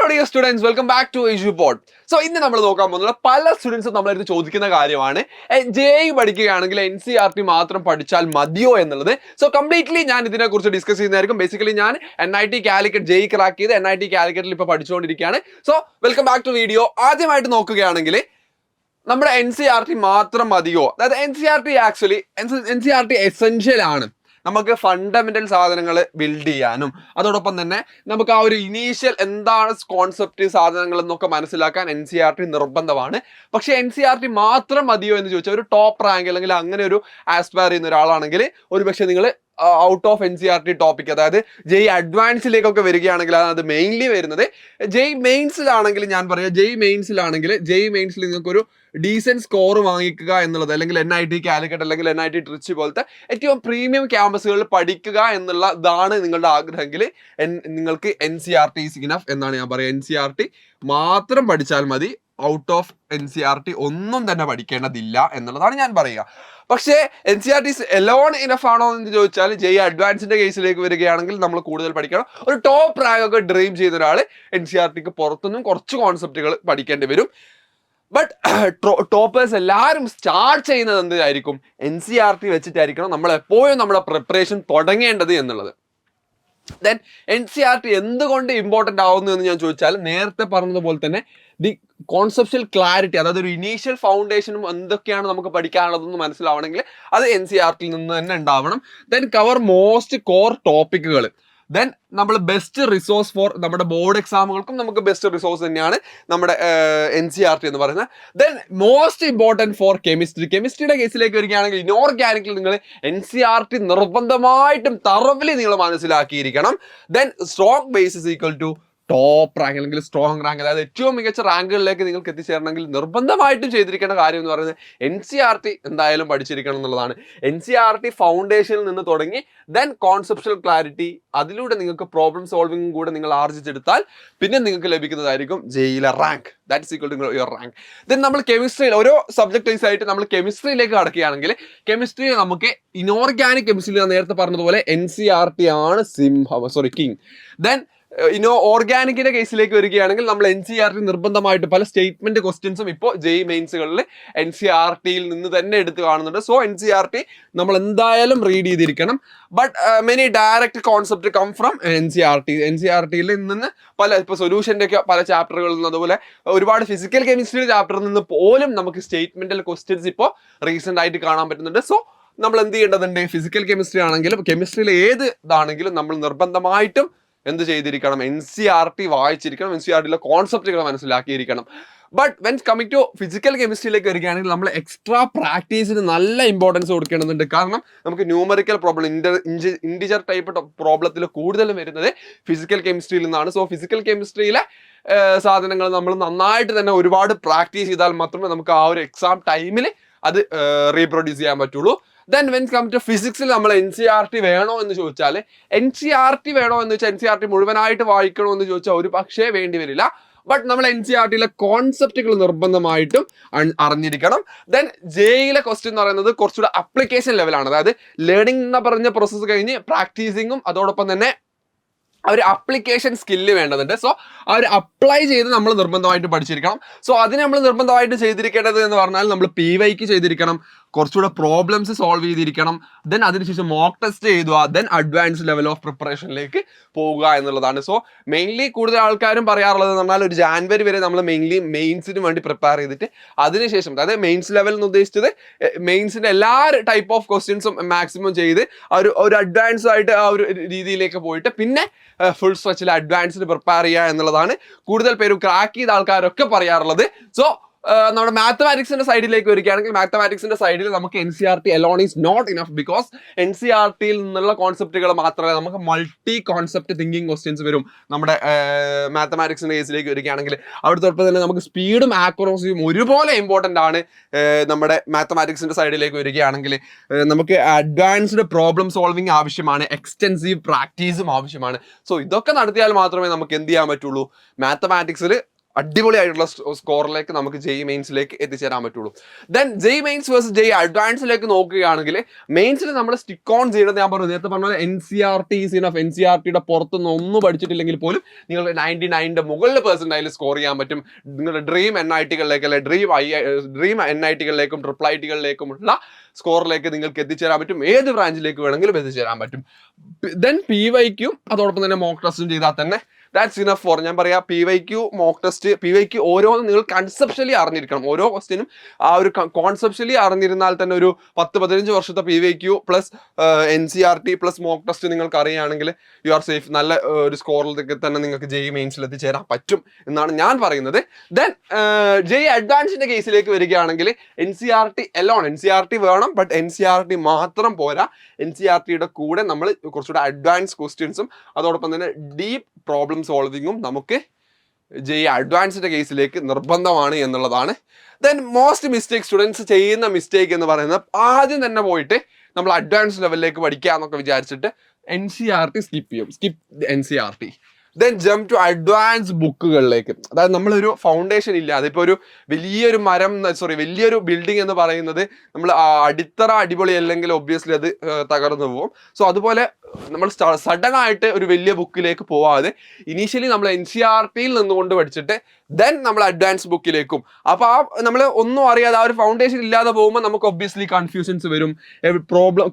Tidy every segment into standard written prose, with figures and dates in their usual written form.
Hello dear students, welcome back to EduPod. So ഇന്ന് നമ്മൾ നോക്കാൻ പോകുന്നത് പല സ്റ്റുഡൻസും നമ്മളടുത്ത് ചോദിക്കുന്ന കാര്യമാണ് JEE പഠിക്കുകയാണെങ്കിൽ NCERT മാത്രം പഠിച്ചാൽ മതിയോ എന്നുള്ളത്. സോ കംപ്ലീറ്റ്ലി ഞാൻ ഇതിനെക്കുറിച്ച് ഡിസ്കസ് ചെയ്യുന്നതായിരിക്കും. ബേസിക്കലി ഞാൻ NIT കാലിക്കറ്റ് JEE ക്രാക്ക് ചെയ്ത് NIT കാലിക്കറ്റിൽ ഇപ്പോൾ പഠിച്ചുകൊണ്ടിരിക്കുകയാണ്. So welcome back to video. ആദ്യമായിട്ട് നോക്കുകയാണെങ്കിൽ നമ്മുടെ NCERT മാത്രം മതിയോ? അതായത് NCERT എസെൻഷ്യൽ ആണ് നമുക്ക് ഫണ്ടമെന്റൽ സാധനങ്ങൾ ബിൽഡ് ചെയ്യാനും അതോടൊപ്പം തന്നെ നമുക്ക് ആ ഒരു ഇനീഷ്യൽ എന്താണ് കോൺസെപ്റ്റ് സാധനങ്ങൾ എന്നൊക്കെ മനസ്സിലാക്കാൻ NCERT നിർബന്ധമാണ്. പക്ഷെ NCERT മാത്രം മതിയോ എന്ന് ചോദിച്ചാൽ ഒരു ടോപ്പ് റാങ്ക് അല്ലെങ്കിൽ അങ്ങനെ ഒരു ആസ്പയർ ചെയ്യുന്ന ഒരാളാണെങ്കിൽ ഒരു പക്ഷേ നിങ്ങൾ ഔട്ട് ഓഫ് NCERT ടോപ്പിക് അതായത് JEE അഡ്വാൻസിലേക്കൊക്കെ വരികയാണെങ്കിൽ അത് മെയിൻലി വരുന്നത് JEE മെയിൻസിലാണെങ്കിൽ ഞാൻ പറയാം JEE മെയിൻസിൽ നിങ്ങൾക്കൊരു ഡീസെന്റ് സ്കോർ വാങ്ങിക്കുക എന്നുള്ളത് അല്ലെങ്കിൽ NIT കാലിക്കറ്റ് അല്ലെങ്കിൽ NIT ട്രിച്ചി പോലത്തെ ഏറ്റവും പ്രീമിയം ക്യാമ്പസുകളിൽ പഠിക്കുക എന്നുള്ളതാണ് നിങ്ങളുടെ ആഗ്രഹമെങ്കിൽ നിങ്ങൾക്ക് NCERT ഈസ് ഇനഫ് എന്നാണ് ഞാൻ പറയുക. NCERT മാത്രം പഠിച്ചാൽ മതി, ഔട്ട് ഓഫ് NCERT ഒന്നും തന്നെ പഠിക്കേണ്ടതില്ല എന്നുള്ളതാണ് ഞാൻ പറയുക. പക്ഷേ NCERT എലോൺ ഇനഫ് ആണോ എന്ന് ചോദിച്ചാൽ JEE അഡ്വാൻസിന്റെ കേസിലേക്ക് വരികയാണെങ്കിൽ നമ്മൾ കൂടുതൽ പഠിക്കണം. ഒരു ടോപ്പ് റാങ്ക് ഒക്കെ ഡ്രീം ചെയ്യുന്ന ഒരാൾ NCERTക്ക് പുറത്തുനിന്നും കുറച്ച് കോൺസെപ്റ്റുകൾ പഠിക്കേണ്ടി വരും. ബട്ട് ടോപ്പേഴ്സ് എല്ലാവരും സ്റ്റാർട്ട് ചെയ്യുന്നത് എന്തായിരിക്കും? NCERT വെച്ചിട്ടായിരിക്കണം നമ്മൾ എപ്പോഴും നമ്മുടെ പ്രിപ്പറേഷൻ തുടങ്ങേണ്ടത് എന്നുള്ളത്. ദെൻ NCERT എന്തുകൊണ്ട് ഇമ്പോർട്ടൻ്റ് ആവുന്നു എന്ന് ഞാൻ ചോദിച്ചാൽ നേരത്തെ പറഞ്ഞതുപോലെ തന്നെ ദി കോൺസെപ്ഷ്യൽ ക്ലാരിറ്റി, അതായത് ഒരു ഇനീഷ്യൽ ഫൗണ്ടേഷനും എന്തൊക്കെയാണ് നമുക്ക് പഠിക്കാനുള്ളതെന്ന് മനസ്സിലാവണമെങ്കിൽ അത് NCERTയിൽ നിന്ന് തന്നെ ഉണ്ടാവണം. ദെൻ കവർ മോസ്റ്റ് കോർ ടോപ്പിക്കുകൾ. ദെൻ നമ്മൾ ബെസ്റ്റ് റിസോഴ്സ് ഫോർ നമ്മുടെ ബോർഡ് എക്സാമുകൾക്കും നമുക്ക് ബെസ്റ്റ് റിസോഴ്സ് തന്നെയാണ് നമ്മുടെ NCERT എന്ന് പറയുന്നത്. ദെൻ മോസ്റ്റ് ഇമ്പോർട്ടൻറ്റ് ഫോർ കെമിസ്ട്രിയുടെ കേസിലേക്ക് വരികയാണെങ്കിൽ ഇനോർഗാനിക്കിൽ നിങ്ങൾ NCERT നിർബന്ധമായിട്ടും തറവിൽ നിങ്ങൾ മനസ്സിലാക്കിയിരിക്കണം. Then strong base is equal to top rank അല്ലെങ്കിൽ സ്ട്രോങ് റാങ്ക്, അതായത് ഏറ്റവും മികച്ച റാങ്കുകളിലേക്ക് നിങ്ങൾക്ക് എത്തിച്ചേരണമെങ്കിൽ നിർബന്ധമായിട്ടും ചെയ്തിരിക്കേണ്ട കാര്യം എന്ന് പറയുന്നത് NCERT എന്തായാലും പഠിച്ചിരിക്കണം എന്നുള്ളതാണ്. NCERT ഫൗണ്ടേഷനിൽ നിന്ന് തുടങ്ങി ദെൻ കോൺസെപ്ഷ്യൽ ക്ലാരിറ്റി, അതിലൂടെ നിങ്ങൾക്ക് പ്രോബ്ലം സോൾവിംഗും കൂടെ നിങ്ങൾ ആർജിച്ചെടുത്താൽ പിന്നെ നിങ്ങൾക്ക് ലഭിക്കുന്നതായിരിക്കും JEEലെ rank. That is equal to your rank. Then നമ്മൾ കെമിസ്ട്രിയിൽ ഓരോ സബ്ജക്ട് വൈസ് ആയിട്ട് നമ്മൾ കെമിസ്ട്രിയിലേക്ക് കടക്കുകയാണെങ്കിൽ കെമിസ്ട്രി നമുക്ക് ഇനോർഗാനിക് കെമിസ്ട്രി ഞാൻ നേരത്തെ പറഞ്ഞതുപോലെ NCERT ആണ് കിങ്. ദെൻ ഓർഗാനിക്കിന്റെ കേസിലേക്ക് വരികയാണെങ്കിൽ നമ്മൾ NCERT നിർബന്ധമായിട്ട് പല സ്റ്റേറ്റ്മെന്റ് ക്വസ്റ്റ്യൻസും ഇപ്പോൾ JEE മെയിൻസുകളിൽ NCERTയിൽ നിന്ന് തന്നെ എടുത്ത് കാണുന്നുണ്ട്. സോ NCERT നമ്മൾ എന്തായാലും റീഡ് ചെയ്തിരിക്കണം. But many direct concept come from NCERTയിൽ നിന്ന് ഇപ്പോൾ സൊല്യൂഷൻ്റെ ഒക്കെ പല ചാപ്റ്ററുകളിൽ നിന്ന് അതുപോലെ ഒരുപാട് ഫിസിക്കൽ കെമിസ്ട്രി ചാപ്റ്ററിൽ നിന്ന് പോലും നമുക്ക് സ്റ്റേറ്റ്മെന്റൽ ക്വസ്റ്റ്യൻസ് ഇപ്പോൾ റീസെന്റ് ആയിട്ട് കാണാൻ പറ്റുന്നുണ്ട്. സോ നമ്മൾ എന്ത് ചെയ്യേണ്ടതുണ്ട്? ഫിസിക്കൽ കെമിസ്ട്രി ആണെങ്കിലും കെമിസ്ട്രിയിൽ ഏത് ഇതാണെങ്കിലും നമ്മൾ നിർബന്ധമായിട്ടും എന്ത് ചെയ്തിരിക്കണം? NCERT വായിച്ചിരിക്കണം, NCERTയിലെ കോൺസെപ്റ്റുകൾ മനസ്സിലാക്കിയിരിക്കണം. But when coming to physical കെമിസ്ട്രിയിലേക്ക് വരികയാണെങ്കിൽ നമ്മൾ എക്സ്ട്രാ പ്രാക്ടീസിന് നല്ല ഇമ്പോർട്ടൻസ് കൊടുക്കേണ്ടതുണ്ട്. കാരണം നമുക്ക് ന്യൂമറിക്കൽ പ്രോബ്ലം ഇൻഡിജർ ടൈപ്പ് പ്രോബ്ലത്തിൽ കൂടുതലും വരുന്നത് ഫിസിക്കൽ കെമിസ്ട്രിയിൽ നിന്നാണ്. സോ ഫിസിക്കൽ കെമിസ്ട്രിയിലെ സാധനങ്ങൾ നമ്മൾ നന്നായിട്ട് തന്നെ ഒരുപാട് പ്രാക്ടീസ് ചെയ്താൽ മാത്രമേ നമുക്ക് ആ ഒരു എക്സാം ടൈമിൽ അത് റീപ്രൊഡ്യൂസ് ചെയ്യാൻ പറ്റുള്ളൂ. ദെൻ വെൻ കം ടു ഫിസിക്സിൽ നമ്മൾ NCERT വേണോ എന്ന് ചോദിച്ചാൽ NCERT മുഴുവനായിട്ട് വായിക്കണോ എന്ന് ചോദിച്ചാൽ ഒരു പക്ഷേ വേണ്ടി വരില്ല. ബട്ട് നമ്മൾ NCERTയിലെ കോൺസെപ്റ്റുകൾ നിർബന്ധമായിട്ടും അറിഞ്ഞിരിക്കണം. ദെൻ JEEലെ ക്വസ്റ്റ്യൻ എന്ന് പറയുന്നത് കുറച്ചുകൂടെ അപ്ലിക്കേഷൻ ലെവലാണ്. അതായത് ലേണിംഗ് എന്ന് പറഞ്ഞ പ്രോസസ്സ് കഴിഞ്ഞ് പ്രാക്ടീസിങ്ങും അതോടൊപ്പം തന്നെ ഒരു അപ്ലിക്കേഷൻ സ്കില്ല് വേണ്ടതുണ്ട്. സോ ആ ഒരു അപ്ലൈ ചെയ്ത് നമ്മൾ നിർബന്ധമായിട്ട് പഠിച്ചിരിക്കണം. സോ അതിന് നമ്മൾ നിർബന്ധമായിട്ട് ചെയ്തിരിക്കേണ്ടത് എന്ന് പറഞ്ഞാൽ നമ്മൾ PYക്ക് ചെയ്തിരിക്കണം, കുറച്ചുകൂടെ പ്രോബ്ലംസ് സോൾവ് ചെയ്തിരിക്കണം. ദെൻ അതിനുശേഷം മോക്ക് ടെസ്റ്റ് എഴുതുക, ദെൻ അഡ്വാൻസ് ലെവൽ ഓഫ് പ്രിപ്പറേഷനിലേക്ക് പോവുക എന്നുള്ളതാണ്. സോ മെയിൻലി കൂടുതൽ ആൾക്കാരും പറയാറുള്ളത് എന്ന് പറഞ്ഞാൽ ഒരു ജാനുവരി വരെ നമ്മൾ മെയിൻലി മെയിൻസിന് വേണ്ടി പ്രിപ്പയർ ചെയ്തിട്ട് അതിനുശേഷം അതായത് മെയിൻസ് ലെവൽ എന്ന് ഉദ്ദേശിച്ചത് മെയിൻസിന്റെ എല്ലാ ടൈപ്പ് ഓഫ് ക്വസ്റ്റ്യൻസും മാക്സിമം ചെയ്ത് ഒരു അഡ്വാൻസ് ആയിട്ട് ആ ഒരു രീതിയിലേക്ക് പോയിട്ട് പിന്നെ ഫുൾ സ്ട്രെച്ചിൽ അഡ്വാൻസിന് പ്രിപ്പയർ ചെയ്യുക എന്നുള്ളതാണ് കൂടുതൽ പേര് ക്രാക്ക് ചെയ്ത ആൾക്കാരൊക്കെ പറയാറുള്ളത്. സോ നമ്മുടെ മാത്തമാറ്റിക്സിന്റെ സൈഡിലേക്ക് വരികയാണെങ്കിൽ മാത്തമാറ്റിക്സിന്റെ സൈഡിൽ നമുക്ക് NCERT alone is not enough. Because NCERTയിൽ നിന്നുള്ള കോൺസെപ്റ്റുകൾ മാത്രമല്ല നമുക്ക് മൾട്ടി കോൺസെപ്റ്റ് തിങ്കിങ് ക്വസ്റ്റ്യൻസ് വരും. നമ്മുടെ മാത്തമാറ്റിക്സിന്റെ കേസിലേക്ക് വരികയാണെങ്കിൽ അവിടുത്തെ തന്നെ നമുക്ക് സ്പീഡും ആക്യുറസിയും ഒരുപോലെ ഇമ്പോർട്ടൻ്റ് ആണ്. നമ്മുടെ മാത്തമാറ്റിക്സിന്റെ സൈഡിലേക്ക് വരികയാണെങ്കിൽ നമുക്ക് അഡ്വാൻസ്ഡ് പ്രോബ്ലം സോൾവിങ് ആവശ്യമാണ്, എക്സ്റ്റെൻസീവ് പ്രാക്ടീസും ആവശ്യമാണ്. സോ ഇതൊക്കെ നടത്തിയാൽ മാത്രമേ നമുക്ക് എന്ത് ചെയ്യാൻ പറ്റുള്ളൂ? മാത്തമാറ്റിക്സിൽ അടിപൊളിയായിട്ടുള്ള സ്കോറിലേക്ക് നമുക്ക് ജെയ് മെയിൻസിലേക്ക് എത്തിച്ചേരാൻ പറ്റുള്ളൂ. ദെൻ ജെയ് മെയിൻസ് വേഴ്സസ് ജെയ് അഡ്വാൻസിലേക്ക് നോക്കുകയാണെങ്കിൽ മെയിൻസിൽ നമ്മൾ സ്റ്റിക്ക് ഓൺ ചെയ്യേണ്ടത് ഞാൻ പറഞ്ഞു നേരത്തെ പറഞ്ഞ NCERT ഈസ് ഇനഫ്. NCERTയുടെ പുറത്തുനിന്ന് ഒന്നും പഠിച്ചിട്ടില്ലെങ്കിൽ പോലും നിങ്ങൾ 99ന്റെ മുകളിൽ പെർസെന്റൈൽ സ്കോർ ചെയ്യാൻ പറ്റും. നിങ്ങളുടെ ഡ്രീം NITകളിലേക്ക് അല്ലെ ഡ്രീം NITകളിലേക്കും IITകളിലേക്കുമുള്ള സ്കോറിലേക്ക് നിങ്ങൾക്ക് എത്തിച്ചേരാൻ പറ്റും. ഏത് ബ്രാഞ്ചിലേക്ക് വേണമെങ്കിലും എത്തിച്ചേരാൻ പറ്റും. ദെൻ PYQ അതോടൊപ്പം തന്നെ മോക്ക് ടെസ്റ്റും ചെയ്താൽ തന്നെ ദാറ്റ്സ് ഇനഫ് ഫോർ. ഞാൻ പറയാം PYQ മോക്ക് ടെസ്റ്റ് PYQ ഓരോന്നും നിങ്ങൾ കൺസെപ്ഷ്യലി അറിഞ്ഞിരിക്കണം. ഓരോ ക്വസ്റ്റ്യനും ആ ഒരു കോൺസെപ്ഷ്യലി അറിഞ്ഞിരുന്നാൽ തന്നെ ഒരു 10-15 വർഷത്തെ PYQ plus NCERT plus mock test നിങ്ങൾക്ക് അറിയുകയാണെങ്കിൽ യു ആർ സേഫ്. നല്ല ഒരു സ്കോറിലേക്ക് തന്നെ നിങ്ങൾക്ക് ജെയ് മെയിൻസിൽ എത്തിച്ചേരാൻ പറ്റും എന്നാണ് ഞാൻ പറയുന്നത്. ദെൻ ജെയ് അഡ്വാൻസിന്റെ കേസിലേക്ക് വരികയാണെങ്കിൽ NCERT വേണം, ബട്ട് NCERT മാത്രം പോരാ. NCERTയുടെ കൂടെ നമ്മൾ കുറച്ചുകൂടെ അഡ്വാൻസ് ക്വസ്റ്റ്യൻസും അതോടൊപ്പം തന്നെ ഡീപ്പ് പ്രോബ്ലം സോൾവിങ്ങും നമുക്ക് ജെയ് അഡ്വാൻസിന്റെ കേസിലേക്ക് നിർബന്ധമാണ് എന്നുള്ളതാണ്. ദെൻ മോസ്റ്റ് മിസ്റ്റേക്ക് സ്റ്റുഡൻസ് ചെയ്യുന്ന മിസ്റ്റേക്ക് എന്ന് പറയുന്നത് ആദ്യം തന്നെ പോയിട്ട് നമ്മൾ അഡ്വാൻസ് ലെവലിലേക്ക് പഠിക്കുക എന്നൊക്കെ വിചാരിച്ചിട്ട് NCERT സ്കിപ്പ് ചെയ്യും. NCERT then jump to advance ബുക്കുകളിലേക്ക്. അതായത് നമ്മളൊരു ഫൗണ്ടേഷൻ ഇല്ലാതെ ഇപ്പോൾ ഒരു വലിയൊരു ബിൽഡിംഗ് എന്ന് പറയുന്നത് നമ്മൾ അടിത്തറ അടിപൊളി അല്ലെങ്കിൽ ഒബ്വിയസ്ലി അത് തകർന്നു പോകും. സോ അതുപോലെ നമ്മൾ സഡൻ ആയിട്ട് ഒരു വലിയ ബുക്കിലേക്ക് പോവാതെ ഇനീഷ്യലി നമ്മൾ NCERTയിൽ നിന്നുകൊണ്ട് പഠിച്ചിട്ട് ദെൻ നമ്മൾ അഡ്വാൻസ് ബുക്കിലേക്കും. അപ്പോൾ നമ്മൾ ഒന്നും അറിയാതെ ആ ഒരു ഫൗണ്ടേഷൻ ഇല്ലാതെ പോകുമ്പോൾ നമുക്ക് ഒബ്വിയസ്ലി കൺഫ്യൂഷൻസ് വരും,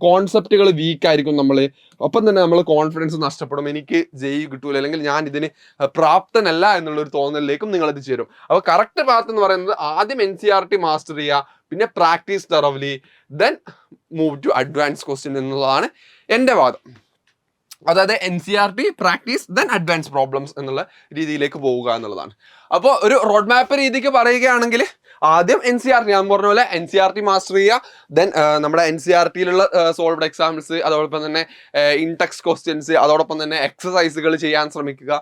കോൺസെപ്റ്റുകൾ വീക്ക് ആയിരിക്കും നമ്മൾ. ഒപ്പം തന്നെ നമ്മൾ കോൺഫിഡൻസ് നഷ്ടപ്പെടും. എനിക്ക് ജെയ് കിട്ടൂല അല്ലെങ്കിൽ ഞാൻ ഇതിന് പ്രാപ്തനല്ല എന്നുള്ളൊരു തോന്നലിലേക്കും നിങ്ങൾ എത്തിച്ചേരും. അപ്പോൾ കറക്റ്റ് പാത്ത് എന്ന് പറയുന്നത് ആദ്യം NCERT മാസ്റ്റർ ചെയ്യുക, പിന്നെ പ്രാക്ടീസ് തറവലി, then move to advance question എന്നുള്ളതാണ് എൻ്റെ വാദം. അതായത് NCERT practice then advance problems എന്നുള്ള രീതിയിലേക്ക് പോവുക എന്നുള്ളതാണ്. അപ്പോൾ ഒരു റോഡ് മാപ്പ് രീതിക്ക് പറയുകയാണെങ്കിൽ ആദ്യം NCERT ഞാൻ പറഞ്ഞ പോലെ NCERT മാസ്റ്റർ ചെയ്യുക, ദെൻ നമ്മുടെ NCERTയിലുള്ള സോൾവ്ഡ് എക്സാംസ് അതോടൊപ്പം തന്നെ ഇൻടെക്സ്റ്റ് ക്വസ്റ്റ്യൻസ് അതോടൊപ്പം തന്നെ എക്സസൈസുകൾ ചെയ്യാൻ ശ്രമിക്കുക.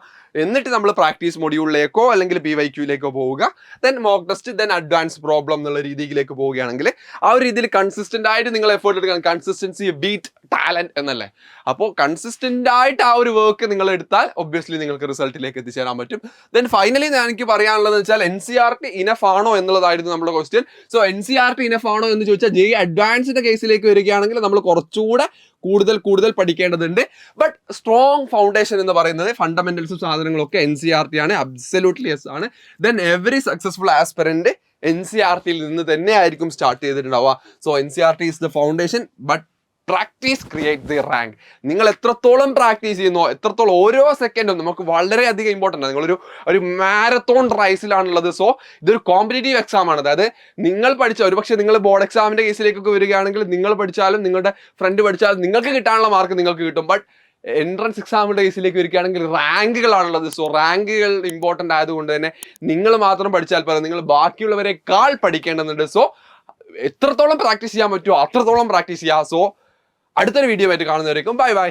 എന്നിട്ട് നമ്മൾ പ്രാക്ടീസ് മൊഡ്യൂളിലേക്കോ അല്ലെങ്കിൽ PYQയിലേക്കോ പോവുക. Then mock test, then advance problem എന്നുള്ള രീതിയിലേക്ക് പോവുകയാണെങ്കിൽ ആ ഒരു രീതിയിൽ കൺസിസ്റ്റന്റ് ആയിട്ട് നിങ്ങൾ എഫേർട്ട് എടുക്കണം. കൺസിസ്റ്റൻസി ബീറ്റ് ടാലന്റ് എന്നല്ലേ. അപ്പോൾ കൺസിസ്റ്റന്റ് ആയിട്ട് ആ ഒരു വർക്ക് നിങ്ങൾ എടുത്താൽ ഒബ്വിയസ്ലി നിങ്ങൾക്ക് റിസൾട്ടിലേക്ക് എത്തിച്ചേരാൻ പറ്റും. ദെൻ ഫൈനലി എനിക്ക് പറയാനുള്ളത് വെച്ചാൽ NCERT ഇനഫ് ആണോ എന്നുള്ളതായിരുന്നു നമ്മുടെ ക്വസ്റ്റ്യൻ. സോ NCERT ഇനഫ് ആണോ എന്ന് ചോദിച്ചാൽ ജെയ് അഡ്വാൻസിന്റെ കേസിലേക്ക് വരികയാണെങ്കിൽ നമ്മൾ കുറച്ചുകൂടെ കൂടുതൽ പഠിക്കേണ്ടതുണ്ട്. ബട്ട് സ്ട്രോങ് ഫൗണ്ടേഷൻ എന്ന് പറയുന്നത് ഫണ്ടമെന്റൽസും സാധനങ്ങളൊക്കെ NCERT ആണ്. അബ്സല്യൂട്ട്ലി യെസ് ആണ്. ദെൻ എവറി സക്സസ്ഫുൾ ആസ്പിറന്റ് NCERTയിൽ നിന്ന് തന്നെ ആയിരിക്കും സ്റ്റാർട്ട് ചെയ്തിട്ടുണ്ടാവുക. So NCERT is the foundation, but practice create the rank. നിങ്ങൾ എത്രത്തോളം പ്രാക്ടീസ് ചെയ്യുന്നോ എത്രത്തോളം ഓരോ സെക്കൻഡും നമുക്ക് വളരെയധികം ഇമ്പോർട്ടൻ്റ് ആണ്. നിങ്ങളൊരു മാരത്തോൺ റൈസിലാണുള്ളത്. സോ ഇതൊരു കോമ്പറ്റേറ്റീവ് എക്സാം ആണ്. അതായത് നിങ്ങൾ പഠിച്ച ഒരുപക്ഷെ നിങ്ങൾ ബോർഡ് എക്സാമിന്റെ കേസിലേക്കൊക്കെ വരികയാണെങ്കിൽ നിങ്ങൾ പഠിച്ചാലും നിങ്ങളുടെ ഫ്രണ്ട് പഠിച്ചാലും നിങ്ങൾക്ക് കിട്ടാനുള്ള മാർക്ക് നിങ്ങൾക്ക് കിട്ടും. ബട്ട് എൻട്രൻസ് എക്സാമിന്റെ കേസിലേക്ക് വരികയാണെങ്കിൽ റാങ്കുകളാണുള്ളത്. സോ റാങ്കുകൾ ഇമ്പോർട്ടൻ്റ് ആയതുകൊണ്ട് തന്നെ നിങ്ങൾ മാത്രം പഠിച്ചാൽ പോരാ, നിങ്ങൾ ബാക്കിയുള്ളവരെക്കാൾ പഠിക്കേണ്ടതുണ്ട്. സോ എത്രത്തോളം പ്രാക്ടീസ് ചെയ്യാൻ പറ്റുമോ അത്രത്തോളം പ്രാക്ടീസ് ചെയ്യുക. സോ അടുത്തൊരു വീഡിയോ ആയിട്ട് കാണുന്നവരേക്കും ബൈ ബൈ.